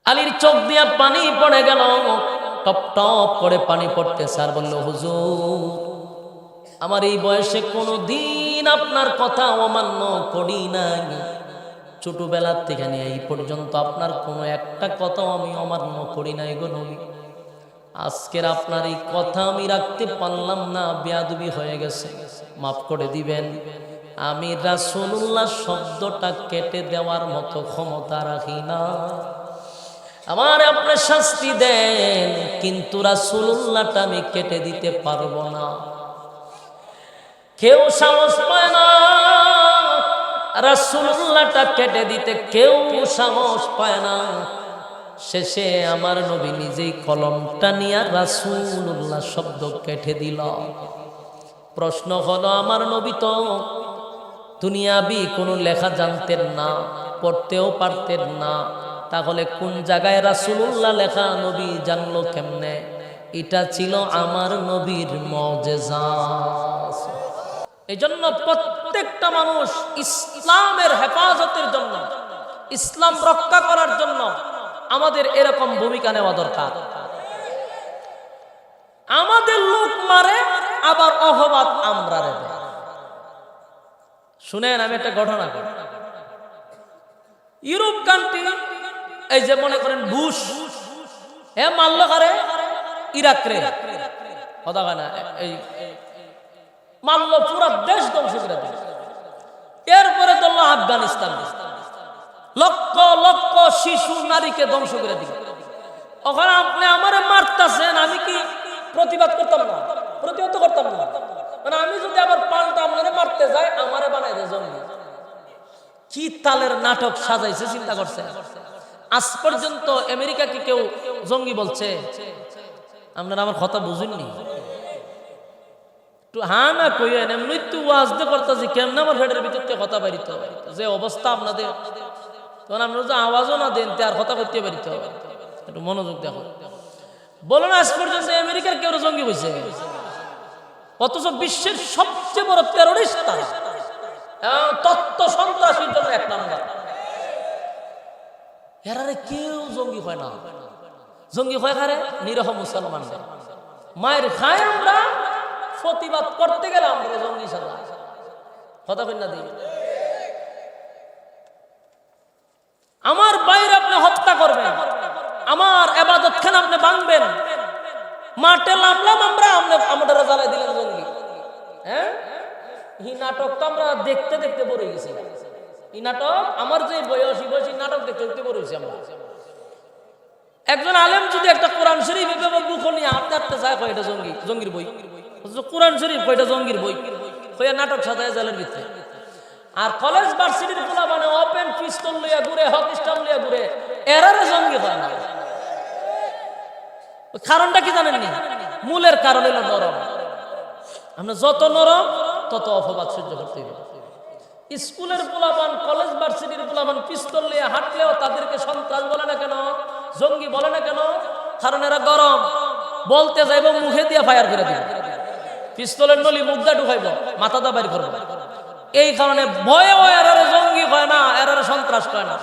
আলীর চোখ দিয়া পানি পড়ে গেল, টপ টপ করে পানি পড়তেছে। আর বলল, হুজুর, আমার এই বয়সে কোনো দিন আপনার কথা অমান্য করি নাই। ছোটবেলার থেকে নিয়ে এই পর্যন্ত আপনার কোনো একটা কথাও আমি অমান্য করি নাই গো নবী। আজকের আপনার এই কথা আমি রাখতে পারলাম না, বেয়াদবি হয়ে গেছে, মাফ করে দিবেন। আমি রাসূলুল্লাহ শব্দটা কেটে দেওয়ার মতো ক্ষমতা রাখি না। আমার আপনি শাস্তি দেন, কিন্তু রাসূলুল্লাহটা আমি কেটে দিতে পারবো না। কেউ সাহস পায় না রাসূলুল্লাহটা কেটে দিতে, কেউ সাহস পায় না। শেষে আমার নবী নিজেই কলমটা নিয়ে রাসূলুল্লাহ শব্দ কেটে দিল। প্রশ্ন হলো, আমার নবী তো দুনিয়াবি কোনো লেখা জানতেন না, পড়তেও পারতেন না, তাহলে কোন জায়গায় রাসূলুল্লাহ লেখা নবী জানলো কেমনে? এটা ছিল আমার নবীর মুজিজা। এজন্য প্রত্যেকটা মানুষ ইসলামের হেফাজতের জন্য, ইসলাম রক্ষা করার জন্য আমাদের এরকম ভূমিকা নেওয়া দরকার। আমাদের লোক মারে, আবার অহবাদ আমরা রে। শুনেন, আমি একটা ঘটনা করি। ইউরোপ কান্ট্রি, এই যে মনে করেন বুশ, মারল কারে? ইরাক রে, কথা হয় না, এই মারল, পুরা দেশ ধ্বংস করে দিল। এরপরে ধরল আফগানিস্তান, লক্ষ লক্ষ শিশু নারীকে ধ্বংস করে দিল। ওখানে আপনি আমারে মারতেছেন, আমি কি প্রতিবাদ করতাম না? প্রতিবাদ করতাম না। মানে আমি যদি আবার পাল্টা আপনারে মারতে যাই, আমারে বানাই দেয় জঙ্গি। কি তালের নাটক সাজাইছে চিন্তা করছে। আজ পর্যন্ত আমেরিকাকে কেউ জঙ্গি বলছে? আপনারা আমার কথা বুঝেননি। হ্যাঁ না কইয়েন, এমনি তো ওয়াজ দিয়ে করতেছি, কেমন আমার ফেডের ভিতর থেকে কথা বাড়িতে যে অবস্থা আপনাদের, তখন আপনারা যে আওয়াজও না দেন আর কথা করতে পারিত। একটু মনোযোগ দেখো। বলো না, আজ পর্যন্ত আমেরিকার কেউ জঙ্গি হয়েছে? অথচ বিশ্বের সবচেয়ে বড় টেরোরিস্ট তারা, তত্ত্ব সন্ত্রাসীর জন্য এক নাম্বার। এরারে কেউ জঙ্গি হয় না। জঙ্গি হয় কারে? নিরহ মুসলমান মায়ের খায়। আমরা প্রতিবাদ করতে গেলে আমরা জঙ্গি সাজা, কথা কই না দিই। আমার বাইরে আপনি হত্যা করবেন, আমার ইবাদত খানা আপনি ভাঙবেন, মাঠে নামলাম আমরা, আমাদের জ্বালাই দিলেন জঙ্গি। হ্যাঁ, এই নাটক তো আমরা দেখতে দেখতে বড় হয়ে গেছি। এই নাটক আমার যে বয়সী নাটক দেখতে দেখতে বড় হয়েছি আমরা। একজন আলেম যদি একটা কোরআন শরীফ বুক নিয়ে হাঁটতে হাঁটতে যায়, কয় এটা জঙ্গি, জঙ্গির বই। কোরআন শরীফ কয়টা জঙ্গির বই, কইয়া নাটক সাজায় জেলের ভিতরে। আর কলেজ ভার্সিটির পোলা মানে ওপেন পিস্তল লইয়া ঘুরে, হকি স্টার লইয়া ঘুরে, এরারে জঙ্গি হয় না। কারণটা কি জানেননি? মূলের কারণ হলো নরম। আমরা যত নরম তত অপবাদ সহ্য করতে হবে। স্কুলের পোলাপান, কলেজ ভার্সিটির পোলাপান পিস্তল নিয়ে হাঁটলেও তাদেরকে সন্ত্রাস বলে না কেন, জঙ্গি বলে না কেন? কারণ এরা গরম, বলতে যাইব মুখে দিয়ে ফায়ার করে দিবে, পিস্তলের নলি মুখ দা ঢুকাইব, মাথা দা বাইর করবো। এই কারণে ভয়ে এরারে জঙ্গি হয় না, এরারে সন্ত্রাস হয় না।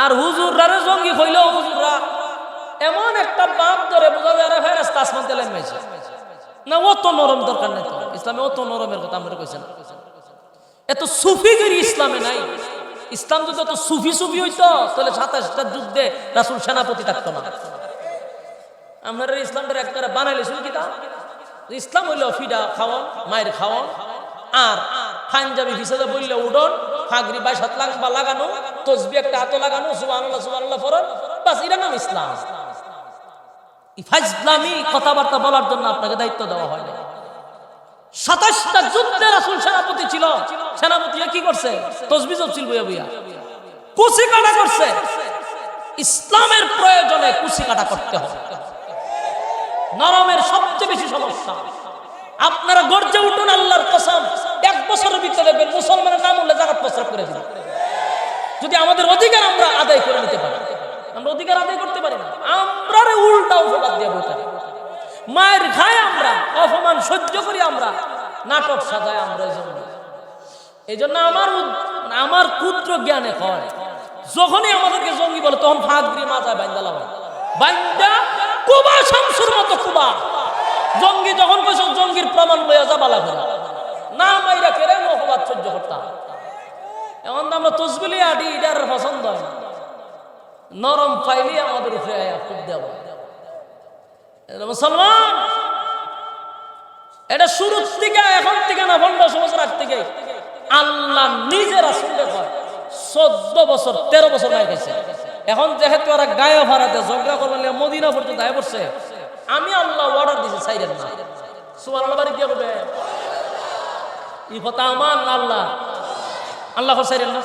আর হুজুররা জঙ্গি হইলেও হুজুররা এমন একটা বাপ ধরে বোঝা যায় এরা ফেরেশতা আসমান থেকে নেমেছে না। অত নরম দরকার নেই তো, ইসলামে অত নরমের কথা আমরা কইছেন। এত সুফিগিরি ইসলামে নাই। ইসলাম যদি এত সুফি হইতো তাহলে 27টা যুদ্ধে রাসূল সেনাপতি থাকতো না। আমরা ইসলামটা একটা বানাইলেছিল কি তা? ইসলাম হইল ফিডা খাওয়ান, মায়ের খাওয়ান, আর পাঞ্জাবি ভিসাদা বললে উডন, ফাগরি 22 হাত লাগানো, তসবি একটা হাতে লাগানো, সুবহানাল্লাহ সুবহানাল্লাহ ফরজ, বাস এর নাম ইসলাম। ইসলামী কথাবার্তা বলার জন্য আপনাকে দায়িত্ব দেওয়া হয় না। 27টা যুদ্ধে রাসূল সেনাপতি ছিল। সেনাপতি কি করছে? তসবিহ জপছিল বইয়া বইয়া, কুচি কাটা করছে। ইসলামের প্রয়োজনে কুচি কাটা করতে হবে। নরমের সবচেয়ে বেশি সমস্যা। আপনারা গর্জে উঠুন, আল্লাহর কসম, 1 বছরের ভিতরে দেখবেন মুসলমানের নাম উল্লেখ জাকাত প্রস্তাব করে দিবেন। যদি আমাদের অধিকার আমরা আদায় করে নিতে পারি। আমরা অধিকার আদায় করতে পারি না, আমরা উল্টা অপবাদ দিয়ে বসে মায়ের খায়, আমরা অপমান সহ্য করি, আমরা নাটক সাজায়। আমরা এই জন্য আমার ক্ষুদ্র জ্ঞানে হয় যখনই আমাদেরকে জঙ্গি বলে তখন ফাঁকরি মাজায় বাইন্দা লাগাই, বাইন্দা কুবা শামসুর মতো কুবা। জঙ্গি যখন কইছ জঙ্গির প্রমাণ লইয়া যা বালা করে না মাইরা কেড়ে অপবাদ সহ্য করতাম। এখন আমরা তসবিলি আডি ইডার পছন্দ হয় না, নরম পাইলি আমাদের উপরে খুব দেব। মুসলমান এটা শুরুর থেকে, এখন থেকে না, 1500 বছর আগ থেকে আল্লাহ নিজের রাসূলকে কয় 14 বছর 13 বছর নাই গেছে। এখন যেহেতু ওরা গায়ে ভাড়াতে ঝগড়া করলে মদিনা পর্যন্ত আয় পড়ছে, আমি আল্লাহ অর্ডার দিছি ছাইরেন না। সুবহানাল্লাহ বাড়ি দিয়ে বলবে এই কথা আমার আল্লাহ আল্লাহ ছাইরেন না।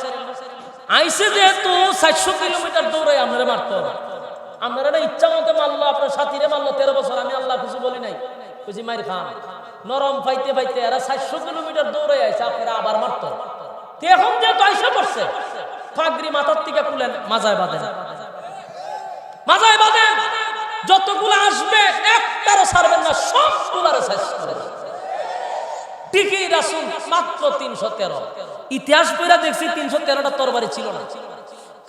আইসে যেহেতু 400 কিলোমিটার দৌড়ে আপনারা মারতো, আপনারা না ইচ্ছা মতো মারলো, আপনার সাথীরে মারলো 13 বছর, আমি আল্লাহ কিছু বলি নাই, বুঝি মার খান। নরম পাইতে পাইতে এরা 400 কিলোমিটার দৌড়ে আইসে, আপনারা আবার মারতো। এখন যেহেতু আইসা পড়ছে, ফাগরি মাথার থেকে খুলেন, মাজায় বাঁধেন, মাজায় বাঁধেন, যতগুলো আসবে একটারও ছাড়বেন না, সবগুলারে শেষ করেন। ঠিকই রাসূল মাত্র 313। ইতিহাস পড়া দেখছি 313টা তরবারি ছিল না,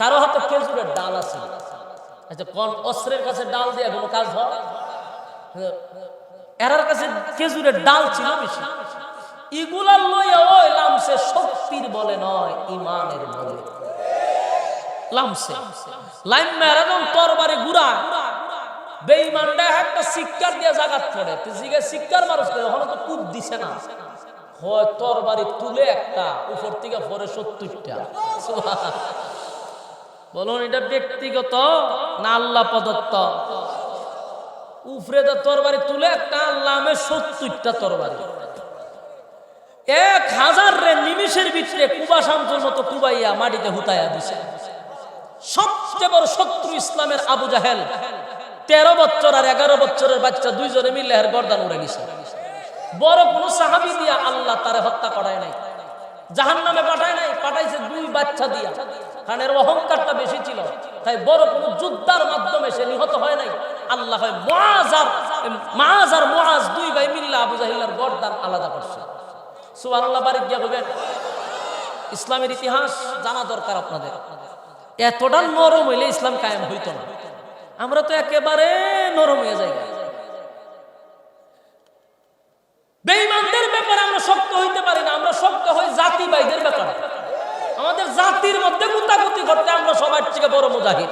কারো হাতে খেজুরের ডাল আছে। আচ্ছা, কোন অস্ত্রের কাছে ডাল দিয়ে কোনো কাজ হয়? এরার কাছে খেজুরের ডাল ছিল বেশি। এগুলা লইয়া ওই লামসে শক্তির বলে নয়, ইমানের বলে লামসে। লাইন মেরাদম তরবারি গুড়া বেঈমানটা একটা শিক্ষার দিয়ে জাগাত পড়ে, জিগে শিক্ষার মানুষ করে, ওখানে তো কূপ দিছে না, হয় তরবারি তুলে একটা উপর থেকে পরে 70টা। বলুন এটা ব্যক্তিগত না আল্লাহ প্রদত্ত? উপরে তরবারি তুলে একটা, আল্লামে 70টা তরবারি, 1000 নিমিষের ভিতরে কুবা শামসুর মতো কুবাইয়া মাটিতে হুতাইয়া দিছে। সবচেয়ে বড় শত্রু ইসলামের আবু জাহেল, 13 বছর আর 11 বছরের বাচ্চা দুইজনে মিলে এর গর্দান উড়ে গেছে। বড় কোন সাহাবী দিয়া আল্লাহ তারে হত্যা করায় নাই, জাহান্নামে পাঠায় নাই, পাঠাইছে 2 বাচ্চা দিয়া, কারণ এর অহংকারটা বেশি ছিল। তাই বড় কোন যুদ্ধের মাধ্যমে সে নিহত হয় নাই। আল্লাহ হয় মুআজ আর মুআজ 2 ভাই মিল্লা আবু জাহেলের গর্দান আলাদা করছে। সুবহানাল্লাহ বাড়ি গিয়া বলবেন, ইসলামের ইতিহাস জানা দরকার আপনাদের। এতটা নরম হইলে ইসলাম কায়েম হইতো না। আমরা তো একেবারে নরম হয়ে যাই। বেঈমানদের ব্যাপারে আমরা শক্ত হইতে পারি না, আমরা শক্ত হই জাতিবাইদের ব্যাপারে। আমাদের জাতির মধ্যে গুতাগুতি করতে আমরা সবার থেকে বড় মুজাহিদ।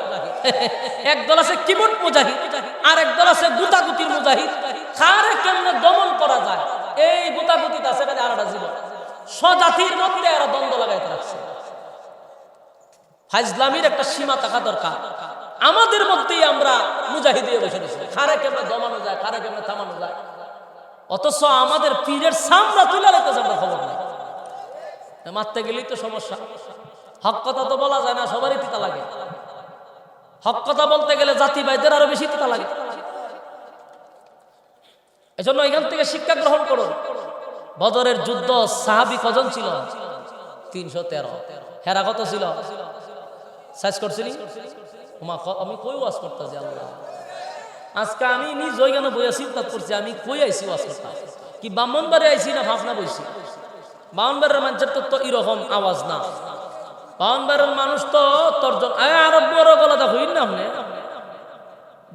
একদল আছে কিবোর্ড মুজাহিদ, আর একদল আছে গুতাগুতির মুজাহিদ। কারে কেমনে দমন করা যায় এই গুতাগুতিতে আছে খালি আলাদা জীবন। স্বজাতির মধ্যে এরা দ্বন্দ্ব লাগাইতে রাখছে। ফাইজলামির একটা সীমা থাকা দরকার। আমাদের মধ্যেই আমরা মুজাহিদ হয়ে বসে রয়েছি, কারে কেমনে দমানো যায়, কারে কেমনে থামানো যায়। অথচ আমাদের পীরের সামরা তুলে রাখতেছে, আমরা খবর নাই। মারতে গেলেই তো সমস্যা। হক কথা তো বলা যায় না, সবারই তিতা লাগে। হক কথা বলতে গেলে জাতিবাইদের আরো বেশি তিতা লাগে। এজন্য এখান থেকে শিক্ষা গ্রহণ করুন। বদরের যুদ্ধ সাহাবী কজন ছিল? 313। হেরা কত ছিল? সাইজ করছিলি আমি কই ওয়াজ করতেছি। আল্লাহ, আজকে আমি নিজ ওইখানে বইয়া চিন্তা করছি, আমি কই আইছি ওয়াজ করতাম, কি ব্রাহ্মণবাড়ি আইছি না ভাবনা বইছি? ব্রাহ্মণবাড়ির মানুষের তো এরকম আওয়াজ না। ব্রাহ্মণবাড়ির মানুষ তো তর্জন আরো বড় গলাটা হইন না। আপনি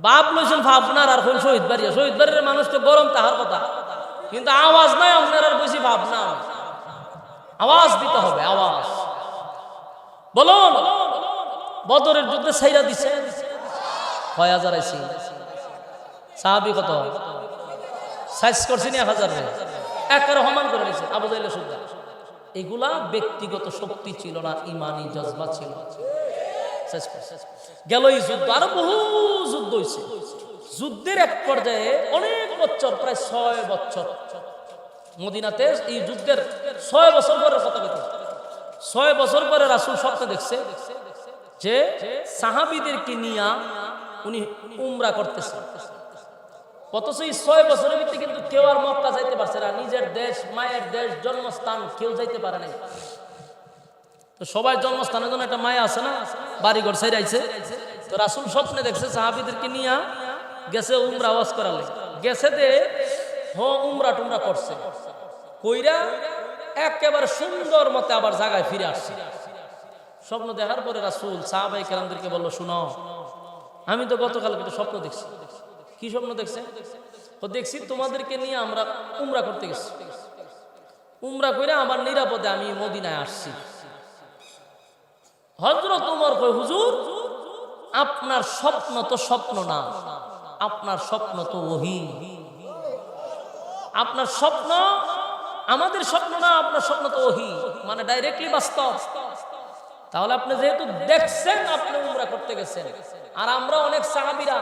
বাপ লইছেন ভাবনার, আর কোন শহীদ বাড়ি, শহীদ বাড়ির মানুষ তো গরম তাহার কথা, কিন্তু আওয়াজ নাই আপনার, আর বেশি ভাবনা। আওয়াজ দিতে হবে, আওয়াজ। বলুন বদরের যুদ্ধে ছাইরা দিছে 6000 আইছি। সাহাবী কত? সাইজ করছি না 1000 একের সমান করে নিছে আবু জাহেলের সুদ্ধা। এগুলা ব্যক্তিগত শক্তি ছিল না, ইমানি জজবা ছিল। গেল এই যুদ্ধ, আরো বহু যুদ্ধ হয়েছে। যুদ্ধের এক পর্যায়ে অনেক বছর, প্রায় 6 বছর মদিনাতে এই যুদ্ধের 6 বছর পরে কথা বলতে, 6 বছর পরে রাসূল স্বপ্নে দেখছে যে সাহাবীদেরকে নিয়ে উনি উমরা করতেছে। অথচ এই 6 বছরের ভিতরে কিন্তু কেউ আর মক্কা যাইতে পারছে না। নিজের দেশ, মায়ের দেশ, জন্মস্থান কেউ যাইতে পারে নাই। তো সবাই জন্মস্থানের জন্য একটা মায়া আছে না, বাড়িঘর ছেড়ে আইছে। তো রাসূল স্বপ্নে দেখছে সাহাবীদেরকে নিয়ে গেছে উমরা ওয়াজ করালে, গেছে দে উমরা টুমরা করছে, কইরা একেবারে সুন্দর মতে আবার জায়গায় ফিরে আসছে। স্বপ্ন দেখার পরে রাসূল সাহাবায়ে কেরামদেরকে বলল, শুনো, আমি তো গতকাল একটা স্বপ্ন দেখছি। কি স্বপ্ন দেখছে? তো দেখছি তোমাদেরকে নিয়ে আমরা উমরা করতে গেছি, উমরা করে আমার নিরাপদে আমি মদিনায় আসছি। হযরত ওমর কয়, হুজুর, আপনার স্বপ্ন তো স্বপ্ন না, আপনার স্বপ্ন তো ওহী। আপনার স্বপ্ন আমাদের স্বপ্ন না, আপনার স্বপ্ন তো ওহী, মানে ডাইরেক্টলি বাস্তব। তাহলে আপনি যেহেতু দেখছেন, আপনি উমরা করতে গেছেন। আর আমরা অনেক সাহাবীরা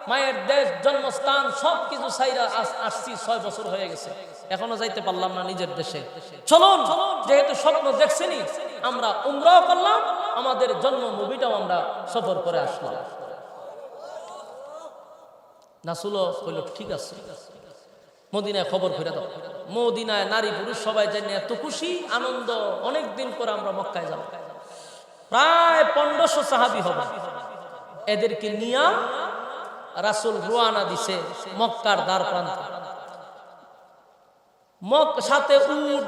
মায়ের দেশ, জন্মস্থান সবকিছু ছাইরা আসছি, 6 বছর হয়ে গেছে, এখনো যাইতে পারলাম না নিজের দেশে। চলুন, যেহেতু স্বপ্ন দেখছেনই, আমরা উমরাও করলাম, আমাদের জন্মভূমিটাও আমরা সফর করে আসলাম। রাসূলও কইল, ঠিক আছে, মদিনায় খবর ফিরে দাও। মদিনায় নারী পুরুষ সবাই জানি এত খুশি আনন্দ, অনেক দিন পরে আমরা মক্কায় যাব। প্রায় 1500 সাহাবী হবে। এদেরকে নিয়ে রাসূল রওনা দিছে মক্কার দ্বার প্রান্তে। সাথে উট,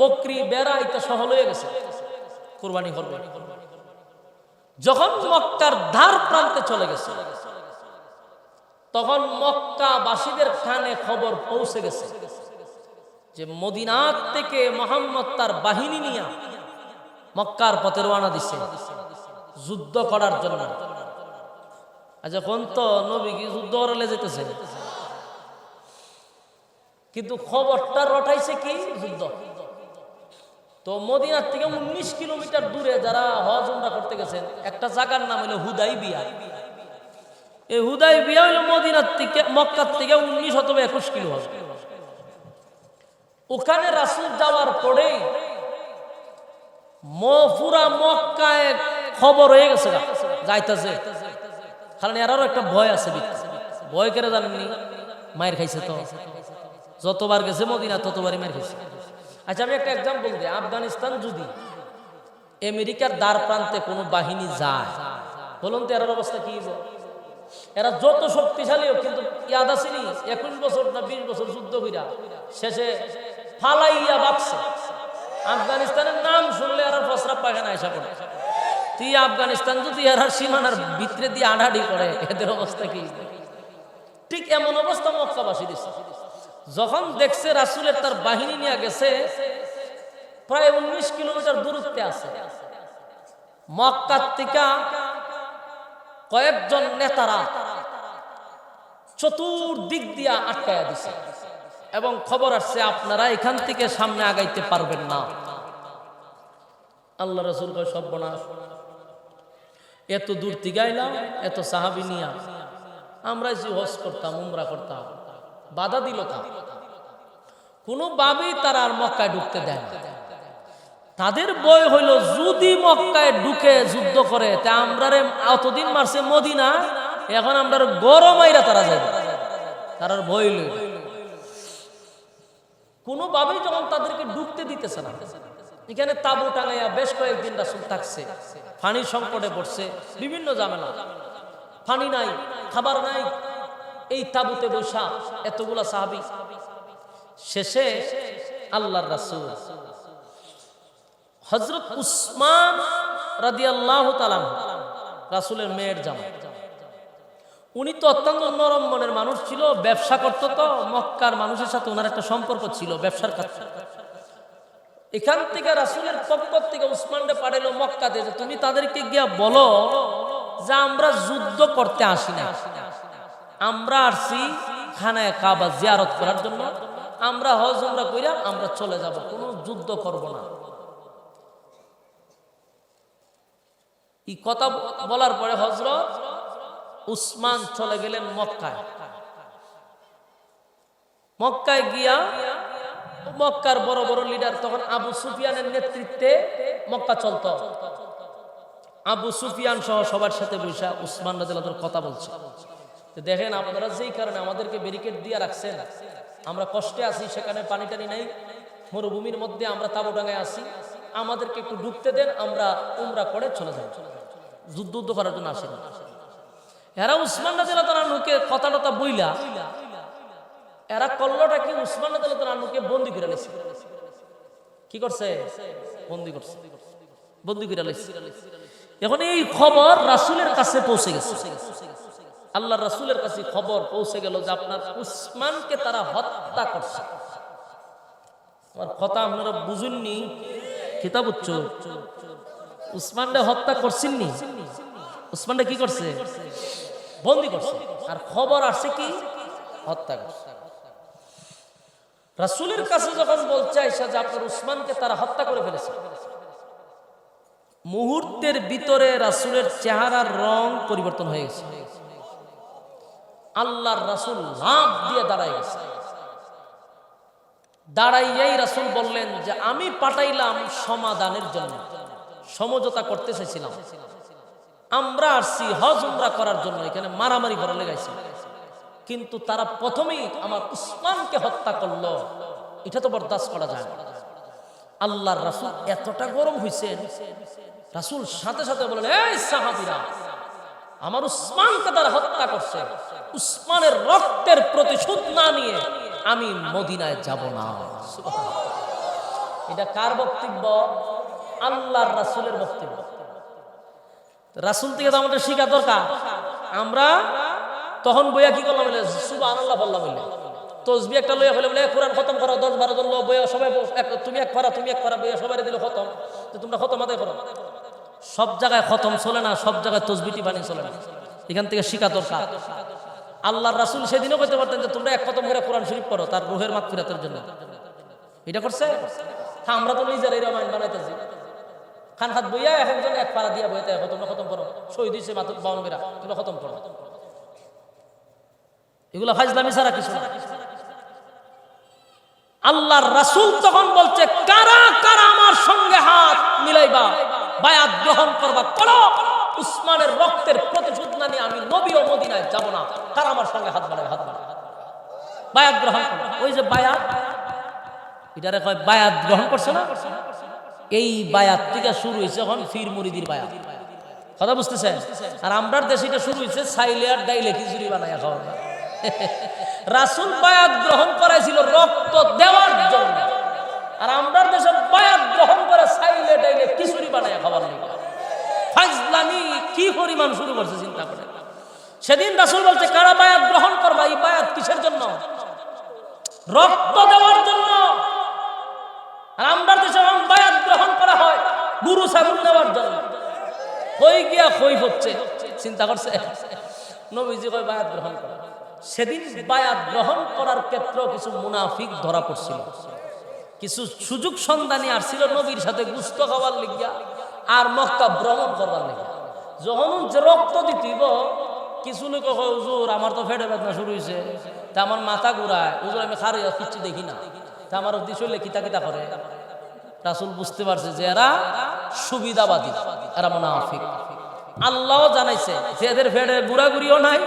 বকরি, বেড়া ইত্যাদি সহ লয়ে গেছে, কুরবানি করবে। যখন মক্কার দ্বার প্রান্তে চলে গেছে, তখন মক্কাবাসীদের কানে খবর পৌঁছে গেছে যে মদিনা থেকে মুহাম্মদ তার বাহিনী নিয়ে মক্কার পথে রওনা দিছে যুদ্ধ করার জন্য। আচ্ছা, কোন তো নবী কি যুদ্ধ করালে যেতেছে, কিন্তু খবরটা রটাইছে কি যুদ্ধ। তো মদিনার থেকে 19 কিলোমিটার দূরে যারা হজ উমরা করতে গেছেন, একটা জায়গার নাম হলো হুদাইবিয়া। এই হুদাইবিয়া হলো মদিনার থেকে, মক্কার থেকে 19 অথবা 21 কিলো হবে। ওখানে রাসূল যাওয়ার পরেই পুরা মক্কায় খবর হয়ে গেছে যাইতেছে। কারণ এরারও একটা ভয় আছে, ভয় করে জানেননি, মায়ের খাইছে তো, যতবার গেছে মদিনা ততবারই মায়ের খাইছে। আচ্ছা, আমি একটা এক্সাম্পল দিই। আফগানিস্তান যদি আমেরিকার দ্বার প্রান্তে কোনো বাহিনী যায়, বলুন তো এরার অবস্থা কি? এরা যত শক্তিশালী হোক, কিন্তু ইয়াদ আসেনি 21 বছর না 20 বছর যুদ্ধ কইরা শেষে ফালাইয়া বাকছে। আফগানিস্তানের নাম শুনলে এরা ফসরা পায়খানা এসে পড়ে। তুই আফগানিস্তান যদি এরার সীমানার ভিতরে দিয়ে আড়াআড়ি করে, এদের অবস্থা কি? ঠিক এমন অবস্থা মক্কাবাসী দিচ্ছে। যখন দেখছে রাসূলের তার বাহিনী নিয়ে গেছে, প্রায় 19 কিলোমিটার দূরত্বে আছে, মক্কার থেকে কয়েকজন নেতারা চতুর্দিক দিয়া আটকায়া দিছে এবং খবর আসছে আপনারা এখান থেকে সামনে আগাইতে পারবেন না। আল্লাহ রাসূল কয়, সর্বনাশ, এত দূর থেকে আইলাম, এত সাহাবী নিয়া, আমরা যে হজ করতাম, উমরা করতাম, বাধা দিল তা কোনোভাবেই তারা আর মক্কায় ঢুকতে দেয় না। তাদের বই হইল, যদি মক্কায় ঢুকে যুদ্ধ করে, তা আমরা অতদিন মারছে মদিনা, এখন আমরা গরম আইরা তারা যাবে, তার ভয় হইল। কোনোভাবেই যখন তাদেরকে ঢুকতে দিতেছে না, এখানে তাবু টাঙাইয়া বেশ কয়েকদিন রাসূল থাকছে, পানির সংকটে পড়ছে, বিভিন্ন ঝামেলা, পানি নাই, খাবার নাই, এই তাবুতে বসা এতগুলা সাহাবী। শেষে আল্লাহর রাসূল হযরত উসমান রাদিয়াল্লাহু তাআলা, রাসূলের মেয়ের জামাই, উনি তো অত্যন্ত নরম মনের মানুষ ছিল, ব্যবসা করতো, তো মক্কার মানুষের সাথে ওনার একটা সম্পর্ক ছিল ব্যবসার কাছে। এখান থেকে রাসূলের পক্ষ থেকে উসমানকে পাঠালো মক্কাতে, যে তুমি তাদেরকে গিয়া বলো যে আমরা যুদ্ধ করতে আসি না, আমরা আসছি খানায়ে কাবা জিয়ারত করার জন্য, আমরা হজ উমরা কইরা আমরা চলে যাব, কোনো যুদ্ধ করব না। এই কথা বলার পরে হযরত উসমান চলে গেলেন মক্কায়। মক্কায় গিয়া মক্কার বড় বড় লিডার, তখন আবু সুফিয়ানের নেতৃত্বে মক্কা চলত, আবু সুফিয়ান সহ সবার সাথে বসে উসমান রাদিয়াল্লাহু আনহু কথা বলছে, দেখেন আপনারা যেই কারণে আমাদেরকে ব্যারিকেড দিয়ে রাখছেন, আমরা কষ্টে আছি, সেখানে পানি টানি নাই, মরুভূমির মধ্যে আমরা তাবু ডাঙায় আছি, আমাদেরকে একটু ঢুকতে দেন, আমরা উমরা করে চলে যাই, যুদ্ধ করার জন্য আসি না। এরা উসমান রাদিয়াল্লাহু আনহুকে কথা টথা বইলা, এরা কল্লটা কি, উসমান রাদিয়াল্লাহু আনহুকে বন্দী করে নিয়েছে। কি করছে? বন্দী করছে। বন্দী করে লাইছে। এখন এই খবর রাসূলের কাছে পৌঁছে গেছে, আল্লাহ রাসূলের কাছে খবর পৌঁছে গেল যে আপনার উসমানকে তারা হত্যা করছে। আমার কথা আপনারা বুঝুননি, কিতাব উচ্চ উসমানকে হত্যা করছেননি, উসমানকে কি করছে? বন্দী করছে। আর খবর আসছে কি হত্যা করছে। রাসূলের কাছে যখন বলছে আয়েশা যে আপনার উসমানকে তারা হত্যা করে ফেলেছে, মুহূর্তের ভিতরে রাসূলের চেহারার রং পরিবর্তন হয়ে গেছে। আল্লাহর রাসূল লাফ দিয়ে দাঁড়ায় গেছে। দাঁড়াইয়াই রাসূল বললেন যে আমি পাঠাইলাম সমাধানের জন্য, সমঝোতা করতে চাইছিলাম। আমরা আসছি হজ উমরা করার জন্য, এখানে মারামারি করা লেগেছে, কিন্তু তারা প্রথমেই আমার উসমানকে হত্যা করলো, এটা তো বরদাস্ত করা যায় না। আল্লাহর রাসূল এতটা গরম হইছেন, রাসূল সাথে সাথে বলেন, এই সাহাবীরা, আমার উসমানকে তারা হত্যা করছে, উসমানের রক্তের প্রতিশোধ না নিয়ে আমি মদিনায় যাব না। এটা কার বক্তব্য? আল্লাহর রাসূলের বক্তব্য। রাসূল থেকে তো আমাদের শিখা দরকার। আমরা তখন বইয়া কি করলাম? সুবহানাল্লাহ বললাম, বললে তসবিহ একটা লইয়া ফেলে বলে কোরআন খতম করো, 10-12 জন লোক বইয়া সবাই তুমি এক পারা তুমি এক পারা বইয়া সবাই দিল খতম, তো তোমরা খতম আদায় করো। সব জায়গায় খতম চলে না, সব জায়গায় তসবিটি বানিয়ে চলে না। এখান থেকে শিখা দরকার। আল্লাহর রাসূল সেদিনও কইতে পারতেন যে তোমরা এক খতম করে কোরআন শরীফ পড়ো তার রূহের মাগফিরাতের জন্য। এটা করছে? হ্যাঁ, আমরা তো নিজের এই রামায়ণ বানাইতেছি, খান হাত বইয়া একজন এক পারা দিয়া বইতে তোমরা খতম করো, শহীদ হইছে মাত্র 52 তোমরা খতম করো। এগুলো ফাজলামি ছাড়া কিছু না। আল্লাহর রাসূল তখন বলছে, কারা কারা আমার সঙ্গে হাত মিলাইবা, বায়াত গ্রহণ করবা, করো, উসমানের রক্তের প্রতিশোধ না নিয়ে আমি নবী ও মদিনায় যাব না। কারা আমার সঙ্গে হাত বাড়ায়, হাত বাড়ায়, বায়াত গ্রহণ করো। ওই যে বায়াত, এটারে কয় বায়াত গ্রহণ করছে না, এই বায়াত থেকে শুরু হয়েছে এখন ফির মুরিদির বায়াত। কথা বুঝতেছেন? আর আমরার দেশে এটা শুরু হয়েছে সাইলে আর ডাইলে খিচুড়ি বানায় খাওয়া। রাসূল বায়াত গ্রহণ করাইছিল রক্ত দেওয়ার জন্য, আর আমরার দেশে বায়াত গ্রহণ করে সাইলে ডাইলে খিচুড়ি বানায় খাওয়ার লাগে। ফাজলামি কি পরিমাণ শুরু করছে চিন্তা করে। সেদিন রাসূল বলছে, কারা বায়াত গ্রহণ করবা? এই বায়াত কিসের জন্য? রক্ত দেওয়ার জন্য। আর আমরার দেশে বায়াত গ্রহণ করা হয় গরু ছাগল নেওয়ার জন্য। কই গিয়া কই হচ্ছে চিন্তা করছে। নবীজি কয় বায়াত গ্রহণ করা। সেদিন বায়াত গ্রহণ করার ক্ষেত্রেও কিছু মুনাফিক ধরা পড়ছিল, কিছু সুযোগ সন্ধানী আসছিল নবীর সাথে গুস্ত খাওয়ার লিগিয়া আর মক্কা ভ্রমণ করবার লিগিয়া। যখন যে রক্ত দিতেইব, কিছু লোক কয়, হুজুর আমার তো ফেটে বেদনা শুরু হয়েছে, তা আমার মাথা ঘুরায়, হুজুর আমি খারিয়া কিচ্ছু দেখি না, তা আমার দিশলে কিতা কিতা করে। রাসূল বুঝতে পারছে যে এরা সুবিধাবাদী, এরা মুনাফিক। আল্লাহও জানাইছে যে এদের ফেড়ে বুড়াগুড়িও নাই,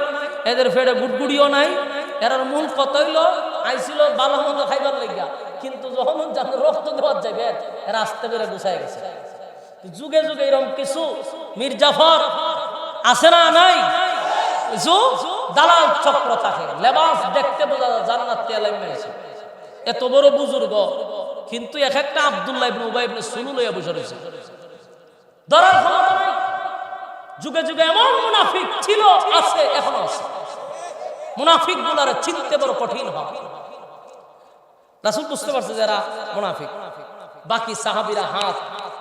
এদের ফেড়ে বুটগুড়িও নাই, এরার মূল কত হইল আইছিল ভালো মন্দ খাইবার লাগিয়া, কিন্তু যখন রক্ত দেওয়ার যাবে এরা আস্তে করে গুছাই গেছে। যুগে যুগে এরকম কিছু মীর জাফর আছে না নাই, দালাল চক্র থাকে, লেবাস দেখতে বোঝা যায় জান্নাত তেল এসে, এত বড় বুজুর্গ, কিন্তু এক একটা আব্দুল্লাহ ইবনে উবাই ইবনে সুলুল হয়ে বসে রয়েছে, ধরার ক্ষমতা নাই। যুগে যুগে এমন মুনাফিক ছিল, আছে, এখনো আছে। মুনাফিক গুলার চিনতে বড় কঠিন হয়। রাসূল বুঝতে পারছে যারা মুনাফিক। বাকি সাহাবীরা হাত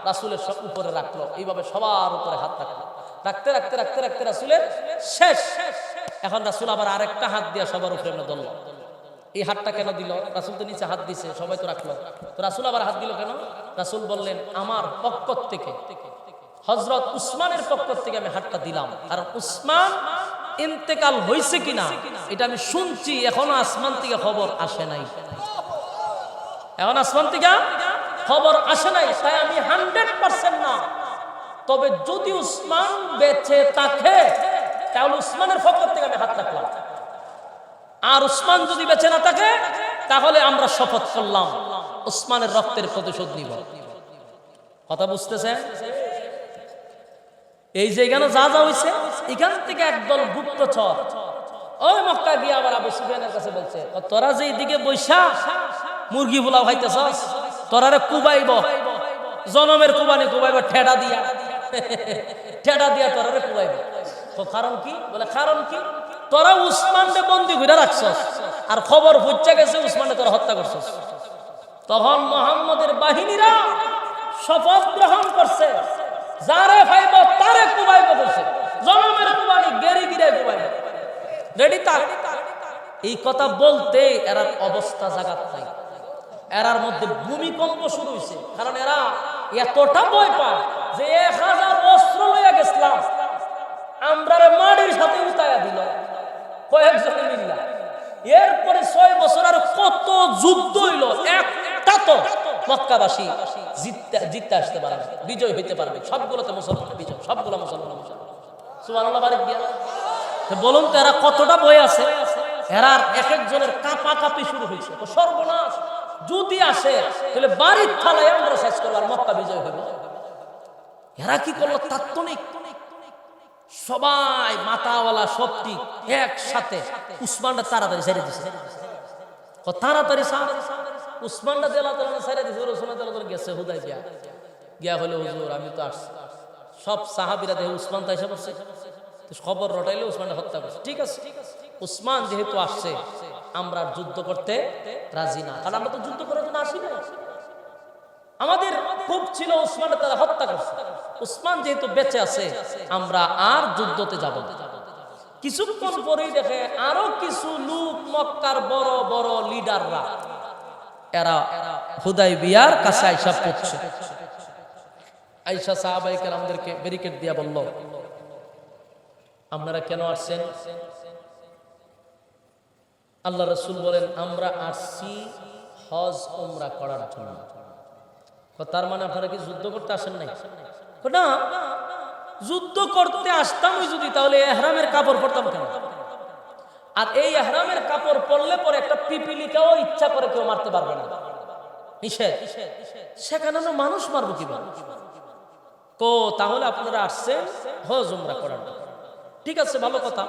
রাসূলের সব উপরে রাখলো, এইভাবে সবার উপরে হাত রাখলো, রাখতে রাখতে রাখতে রাখতে রাসূলের শেষ। এখন রাসূল আবার আরেকটা হাত দিয়ে সবার উপরে ধরলো। এই হাতটা কেন দিল? রাসূল তো নিচে হাত দিছে, সবাই তো রাখলো, তো রাসূল আবার হাত দিল কেন? রাসূল বললেন, আমার পক্ষ থেকে, হযরত উসমানের পক্ষ থেকে আমি হাতটা দিলাম, কারণ উসমান ইন্তেকাল হয়েছে কিনা এটা আমি শুনছি, এখনো আসমান থেকে খবর আসে নাই, এখন আসমান থেকে খবর আসে নাই, তাই আমি 100% না, তবে যদি উসমান বেঁচে থাকে তাহলে উসমানের পক্ষ থেকে আমি হাত রাখলাম, আর উসমান যদি বেঁচে না থাকে তাহলে আমরা শপথ করলাম উসমানের রক্তের প্রতিশোধ নিব। কথা বুঝতেছেন? এই যে এখানে যা যা হয়েছে, এখান থেকে একদল গুপ্তচর ওই মক্কা গিয়ে আবার আবু সুফিয়ানের কাছে বলছে, তোরা যে এইদিকে বৈশা মুরগি পোলাও খাইতেছস, তোরারে কুবাইব, জনমের কুরবানি কুবাইবা ঠেডা দিয়া ঠেডা দিয়া তোরা কুবাইবা। তো কারণ কি? বলে কারণ কি, তোরা উসমানকে বন্দী করে রাখছস আর খবর পৌঁছে গেছে উসমানকে তোরা হত্যা করছস। তখন মুহাম্মদের বাহিনীরা শপথ গ্রহণ করছে, যারে ভাইব তারে কুবাইব বলছে, জনমের কুরবানি গেরি গিরে কুবাইব। রেডি থাক। এই কথা বলতে এরার অবস্থা জাগাত নাই, এরার মধ্যে ভূমিকম্প শুরু হয়েছে। কারণ এরা এতটা ভয় পায় যে 1000 অস্ত্র লইয়া গেছিলাম, আমরা মাটির সাথে উতায়া দিল কয়েকজন মিল্লা। এরপরে 6 বছর আর কত যুদ্ধ হইল, একটা তো মক্কাবাসী জিততে আসতে পারে না, বিজয় হইতে পারবে। সবগুলোতে মুসলমান বিজয়, সবগুলো মুসলমান। সুবহানাল্লাহ বারিক দিয়া। বলুন তো এরা কতটা ভয় আছে। এরার এক একজনের কাঁপা কাঁপি শুরু হয়েছে। সর্বনাশ, যদি আসে তাহলে বাড়ির থালায় আমরা শেষ করবো আর মক্কা বিজয় হইব। এরা কি করলো? তাৎক্ষণিক সবাই মাতাওয়ালা সবটি একসাথে উসমানটা তাড়াতাড়ি ছেড়ে দিছে। তাড়াতাড়ি উসমানটা দেলা ছেড়ে দিছে। রসুল গেছে হুদাইবিয়া গিয়া হলে হুজুর আমি তো আসছি। সব সাহাবীরা দেখে উসমান তো এসে পড়ছে, খবর রটাইলে উসমানটা হত্যা করছে। ঠিক আছে, উসমান যেহেতু আসছে আমরা যুদ্ধ করতে রাজি না, কারণ আমরা তো যুদ্ধ করার জন্য আসি না। আমাদের খুব ছিল উসমানকে তারা হত্যা করছে। উসমান যেহেতু বেঁচে আছে আমরা আর যুদ্ধতে যাব না। কিছুক্ষণ পরেই দেখে আরো কিছু লোক মক্কার বড় বড় লিডাররা এরা হুদাইবিয়ার কাছে আইসা পড়ছে। আইসা সাহাবায়ে কেরামদেরকে ব্যারিকেড দিয়া বলল, আপনারা কেন আসছেন? আল্লাহ রাসূল বলেন, আমরা আসছি হজ উমরা করার জন্য। তার মানে আপনারা কি যুদ্ধ করতে আসেন নাই? না, যুদ্ধ করতে আসতামই যদি তাহলে ইহরামের কাপড় পরতাম কেন? আর এই ইহরামের কাপড় পরলে পরে একটা পিপিলিকাও ইচ্ছা করে কেউ মারতে পারবে না, নিষেধ। সেখানে মানুষ মারবো কিভাবে? তো তাহলে আপনারা আসছেন হজ উমরা করার জন্য। ঠিক আছে, ভালো কথা।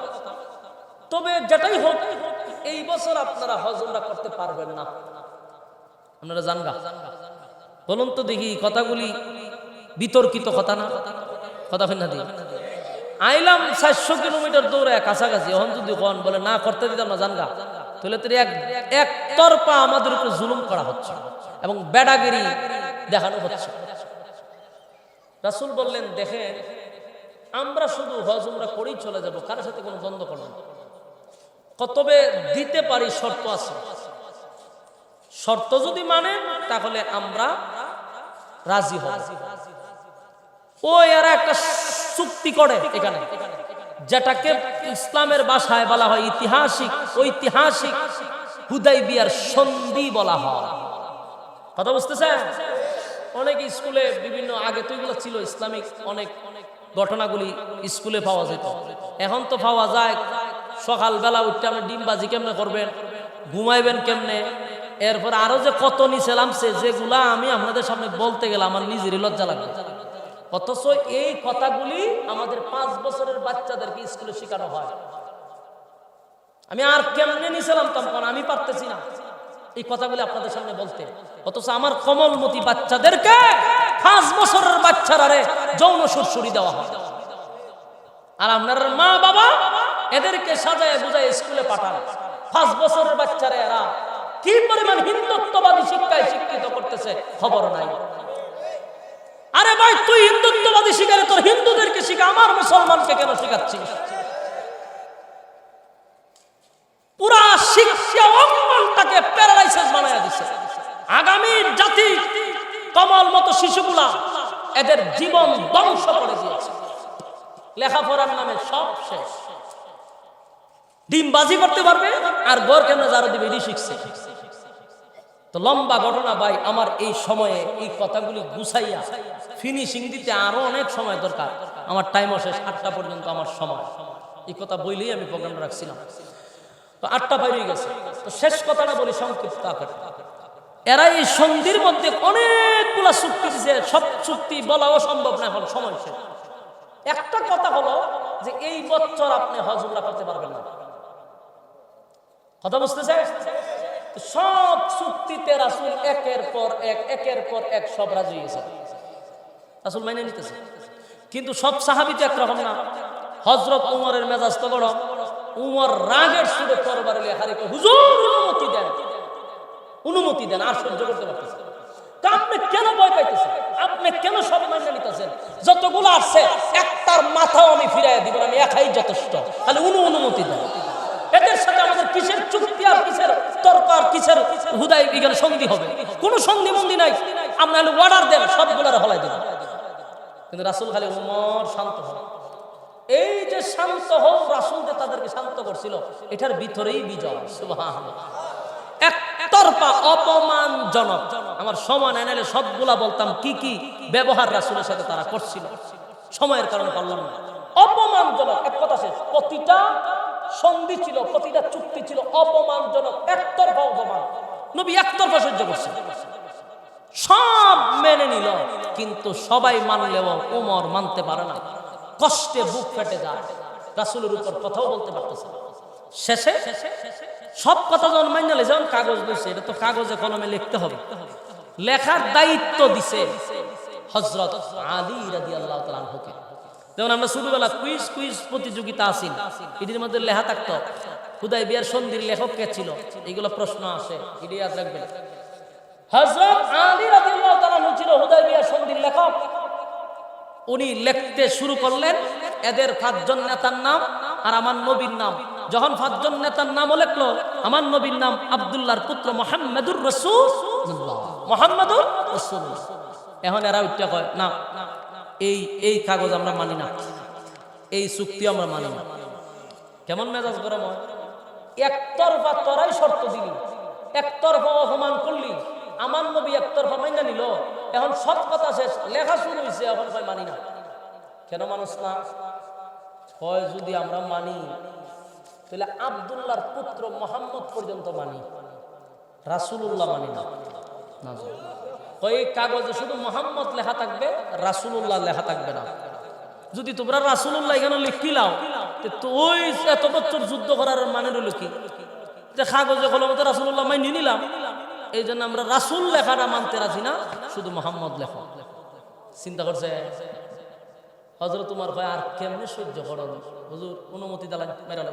তবে যেটাই হোক এই বছর আপনারা হজ উমরা করতে পারবেন না, আপনারা জানগা। বলুন তো দেখি, কথাগুলি বিতর্কিত কথা না? কথা ফের না দিই আইলাম 400 কিলোমিটার দৌড়ে কাছাকাছি, এখন যদি কোন বলে না করতে দিতাম না জানগা, তাহলে তো একতরফা আমাদের উপর জুলুম করা হচ্ছে এবং বেড়াগিরি দেখানো হচ্ছে। রাসূল বললেন, দেখেন আমরা শুধু হজ উমরা করেই চলে যাব, কারোর সাথে কোনো দ্বন্দ্ব করব না। তবে দিতে পারি, শর্ত আছে। শর্ত যদি মানেন তাহলে আমরা রাজি হব। ও এরা একটা চুক্তি করে এখানে, যেটাকে ইসলামের ভাষায় বলা হয় ঐতিহাসিক হুদাইবিয়ার সন্ধি বলা হয়। কথা বুঝতেছেন? অনেক স্কুলে বিভিন্ন আগে তো এগুলো ছিল, ইসলামিক অনেক ঘটনাগুলি স্কুলে পাওয়া যেত। এখন তো পাওয়া যায় সকালবেলা উঠতে আপনি ডিমবাজি কেমনে করবেন, ঘুমাইবেন কেমনে, এরপর আরো যে কত নিচে নামছে, যেগুলা আমি আপনাদের সামনে বলতে গেলে আমার নিজেরই লজ্জা লাগবে। অথচ এই কথাগুলি আমাদের 5 বছরের বাচ্চাদেরকে স্কুলে শেখানো হয়। আমি আর কেমনে নিচে নামতাম, কারণ আমি পারতেছি না এই কথাগুলি আপনাদের সামনে বলতে। অথচ আমার কমলমতি বাচ্চাদেরকে 5 বছরের বাচ্চারা যৌন সুরসুরি দেওয়া হয়। আর আপনার মা বাবা এদেরকে সাজায় বুঝায় স্কুলে পাঠান। 5 বছরের বাচ্চারা এরা কি পরিমাণ হিন্দুত্ববাদী শিক্ষায় শিক্ষিত করতেছে খবর নাই। আরে ভাই, তুই হিন্দুত্ববাদী শিখালে তোর হিন্দুদেরকে শিখা, আমার মুসলমানকে কেন শিখাচ্ছিস? পুরা শিক্ষা অঙ্গনটাকে প্যারালাইসিস বানায়া দিছে। আগামী জাতি কমল মতো শিশুগুলা এদের জীবন ধ্বংস করে দিয়েছে। লেখাপড়ার নামে সব শেষ। ডিমবাজি করতে পারবে আর ঘর কেমনে যারা দিবে এটি শিখছে। তো লম্বা ঘটনা ভাই, আমার এই সময়ে এই কথাগুলি গুছাইয়া ফিনিশিং দিতে আরো অনেক সময় দরকার। আমার টাইমও শেষ, 8টা পর্যন্ত আমার সময়। এই কথা বইলেই আমি প্রোগ্রামটা রাখছিলাম, তো 8টা বাইরে গেছে। তো শেষ কথাটা বলি সংক্ষিপ্ত আকারে। এরা এই সন্ধির মধ্যে অনেকগুলা চুক্তি দিছে, সব চুক্তি বলা অসম্ভব না, এখন সময় শেষ। একটা কথা হলো যে এই বছর আপনি হজ উমরা করতে পারবেন না। কথা বুঝতেছে? সব চুক্তিতে রাসূল একের পর এক সব রাজি হয়েছে। রাসূল মাইনে নিতেছে। কিন্তু সব সাহাবী তো একরকম না। হযরত উমরের মেজাজ তো গরম। উমর রাগের সুরে তরবারি নিয়ে হারিকে, হুজুর অনুমতি দেন, আর সহ্য করতে পারতেছে। আপনি কেন ভয় পাইতেছেন? আপনি কেন সব মাইনে নিতেছেন? যতগুলো আসছে একটার মাথাও আমি ফিরাইয়া দিব, আমি একাই যথেষ্ট, খালি অনুমতি দেন। এদের সাথে আমাদের কিসের চুক্তি আর কিসের তর্ক আর কিসের হুদাই এখানে সন্ধি হবে? কোনো সন্ধি মন্দি নাই। আপনি অর্ডার দেন, সবগুলার হলাই দেন। কিন্তু রাসূল খালি উমর শান্ত হন। এই যে শান্ত হও, রাসূল যে তাদেরকে শান্ত করছিল, এটার ভিতরেই বিজয়। সুবহানাল্লাহ। একতরফা অপমানজনক, আমার সময় নাইলে সবগুলা বলতাম কি কি ব্যবহার রাসূলের সাথে তারা করছিল, সময়ের কারণে পারলাম না। অপমানজনক, এক কথা শেষ। প্রতিটা সন্ধি ছিল, প্রতিটা চুক্তি ছিল অপমানজনক, একতরফা অপমান। নবী একতরফা সহ্য করছে, সব মেনে নিল। কিন্তু সবাই মানলেও উমর মানতে পারে না, কষ্টে বুক ফেটে যায়, রাসূলের উপর কথাও বলতে পারতেছে না। শেষে সব কথা যখন মাইনে নিলে, যেমন কাগজ দিয়েছে, এটা তো কাগজে কলমে লিখতে হবে, লেখার দায়িত্ব দিছে হযরত আলী রাদিয়াল্লাহু তাআলা আনহুকে। যেমন আমরা ছোটবেলা কুইজ প্রতিযোগিতা আসিল, এটির মধ্যে লেখা থাকতো হুদায়বিয়ার সন্ধির লেখক কে ছিল, এইগুলো প্রশ্ন আসে, এটি ইয়াদ রাখবেন। হযরত আলী রাদিয়াল্লাহু তাআলা আনহু ছিল হুদায়বিয়ার সন্ধির লেখক। উনি লিখতে শুরু করলেন, এদের 5 জন নেতার নাম আর আমার নবীর নাম। যখন 5 জন নেতার নামও লিখলো, আমার নবীর নাম আব্দুল্লাহর পুত্র মুহাম্মাদুর রাসূলুল্লাহ, মুহাম্মাদুর রাসূলুল্লাহ। এখন এরা উঠতে কয়, না, এই কাগজ আমরা মানি না, এই চুক্তি আমরা মানি না। কেমন মেজাজ গরম হয়! একতরফা তোরাই শর্ত দিলি, একতরফা অপমান করলি, আমার নবী একতরফা মাইনা নিল। এখন সব কথা শেষ, লেখা শুরু হয়েছে, এখন কয় মানি না। কেন মানুষ না হয়? যদি আমরা মানি তাহলে আব্দুল্লাহর পুত্র মুহাম্মদ পর্যন্ত মানি, রাসূলুল্লাহ মানি না। ওই কাগজে শুধু মুহাম্মদ লেখা থাকবে, রাসূলুল্লাহ লেখা থাকবে না। যদি তোমরা রাসূলুল্লাহ এখানে লিখিলাও, তো ওই এত বছর যুদ্ধ করার মানে রইল কি? যে কাগজে কলমে রাসূলুল্লাহ মাইনে নিলাম, এই জন্য আমরা রাসূল লেখাটা মানতে রাজি না, শুধু মুহাম্মদ লেখা। চিন্তা করছে হযরত উমর ভাই, আর কেমনে সহ্য করেন হুজুর, অনুমতি দিলেন, মেরাল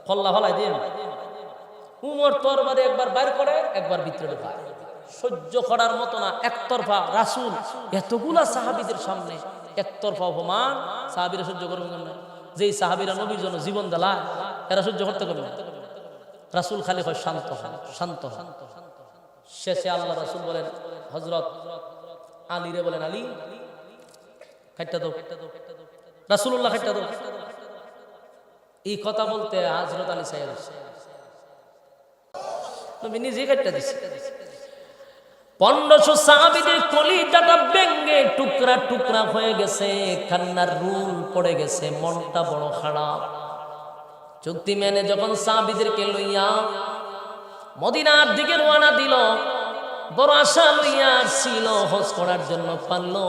ফল্লা ফলাই দিন। উমর তরবারি একবার বাইর করে, একবার ভিতরে ঢোকায়, সহ্য করার মতো না। একতরফা রাসূল এতগুলা সাহাবীদের সামনে একতরফা অপমান, সাহাবীরা সহ্য করবেন না। যেই সাহাবীরা নবীর জন্য জীবন দিলা, এরা সহ্য করতে পারবে না। রাসূল খালি হয় শান্ত হন, শান্ত হন। শেষে আল্লাহ রাসূল বলেন, হযরত আলী রে বলেন, আলী খাইটা দাও, রাসূলুল্লাহ খাইটা দাও। এই কথা বলতে হযরত আলী সাহেব নবী নিজে খাইটা দিছে। 1500 সাহাবীদের কলিজাটা ভেঙে টুকরা টুকরা হয়ে গেছে, কান্নার রুল পড়ে গেছে, মনটা বড় খারাপ। চুক্তি মেনে যখন সাহাবীদেরকে লইয়া মদিনার দিকে রওনা দিল, বড় আশা লইয়া ছিল হজ করার জন্য, পারলো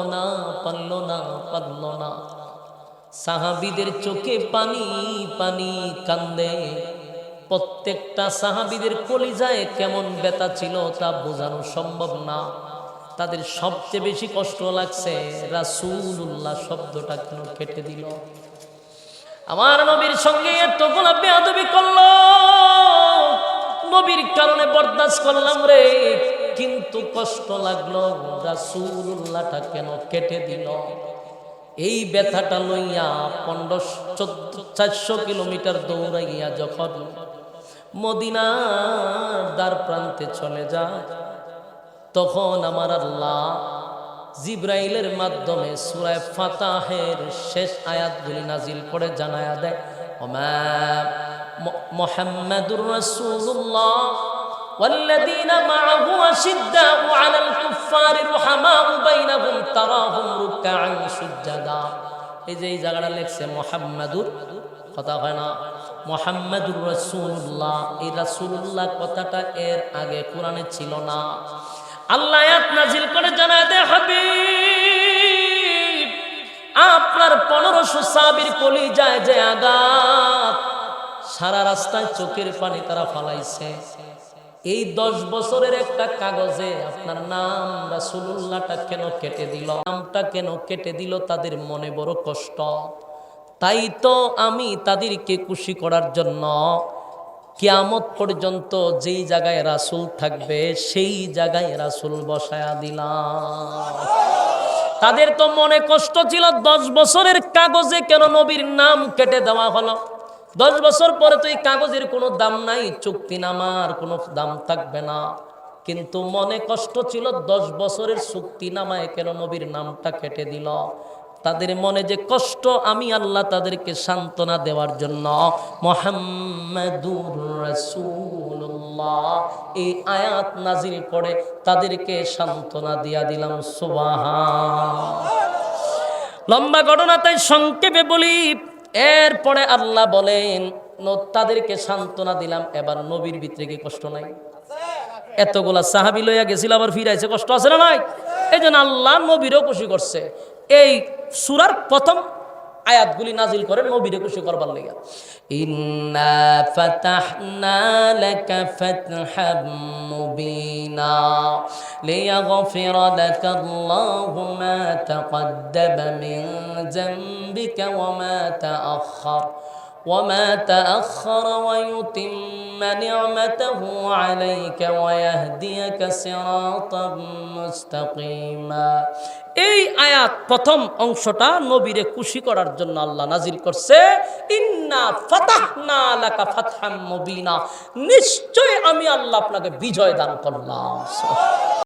না। সাহাবীদের চোখে পানি পানি কান্দে। প্রত্যেকটা সাহাবীদের কলিজায় কেমন ব্যথা ছিল তা বোঝানো সম্ভব না। তাদের সবচেয়ে বেশি কষ্ট লাগছে রাসূলুল্লাহ শব্দটা কেন কেটে দিল। আমার নবীর সঙ্গে এতগুলা বেয়াদবি করলো, নবীর কারণে বরদাস্ত করলাম রে, কিন্তু কষ্ট লাগলো রাসূলুল্লাহটা কেন কেটে দিল। এই ব্যথাটা লইয়া 400 কিলোমিটার দৌড়াইয়া যখন মদিনার দ্বার প্রান্তে চলে যায়, তখন আমার আল্লাহ জিব্রাইলের মাধ্যমে সূরা ফাতাহের শেষ আয়াতগুলি নাজিল করে জানায়া দেয়, ওমা মুহাম্মাদুর রাসূলুল্লাহ والذين معه أشداء على الكفار رحماء بينهم تراهم ركعا سجدا। এই যে এই জায়গাটা লেখছে মুহাম্মাদুর, কথা হয় না, মুহাম্মাদুর রাসূলুল্লাহ। এই রাসূলুল্লাহ কথাটা এর আগে কোরআনে ছিল না। আল্লাহ আয়াত নাজিল করে জানায় দে, হাবিব আপনার 1500 সাহাবীর কলিজায় যে আঘাত, সারা রাস্তায় চোখের পানি তারা ফালাইছে, এই 10 বছরের একটা কাগজে আপনার নাম রাসূলুল্লাহটা কেন কেটে দিল, নামটা কেন কেটে দিল, তাদের মনে বড় কষ্ট। তাই তো আমি তাদেরকে খুশি করার জন্য কিয়ামত পর্যন্ত যেই জায়গায় রাসূল থাকবে সেই জায়গায় রাসূল বসায়া দিলাম। তাদের তো মনে কষ্ট ছিল, 10 বছরের কাগজে কেন নবীর নাম কেটে দেওয়া হলো। 10 বছর পরে তো এই কাগজের কোনো দাম নাই, চুক্তিনামার কোনো দাম থাকবে না। কিন্তু মনে কষ্ট ছিল, 10 বছরের চুক্তিনামায় কেন নবীর নামটা কেটে দিল। তাদের মনে যে কষ্ট, আমি আল্লাহ তাদেরকে সান্ত্বনা দেওয়ার জন্য মুহাম্মাদুর রাসূলুল্লাহ এই আয়াত নাজিল করে তাদেরকে সান্ত্বনা দিয়া দিলাম। সুবহান। লম্বা ঘটনা, তাই সংক্ষেপে বলি। এরপরে আল্লাহ বলেন, তাদেরকে সান্ত্বনা দিলাম, এবার নবীর ভিতরে কি কষ্ট নাই? এতগুলা সাহাবী লইয়া গেছিল, আবার ফিরাইছে, কষ্ট আছে না নাই? এই জন্য আল্লাহ নবীরও খুশি করছে। এই সূরার প্রথম আয়াতগুলি নাজিল করে নবীরে খুশি করবার লাগা। ইন্না ফাতাহনা লাকা ফাতহাম মুবিনা লিয়াগফিরা লাকাল্লাহু মা তাকদ্দামা মিন যামবিকা ওয়া মা তাআখার وما تأخر ويتم نعمته عليك ويهديك صراطا مستقيما। এই আয়াত প্রথম অংশটা নবীরে খুশি করার জন্য আল্লাহ নাজিল করছে। ইন্না ফাতাহনা লাকা ফাতহাম মুবিনা, নিশ্চয় আমি আল্লাহ আপনাকে বিজয় দান করলাম।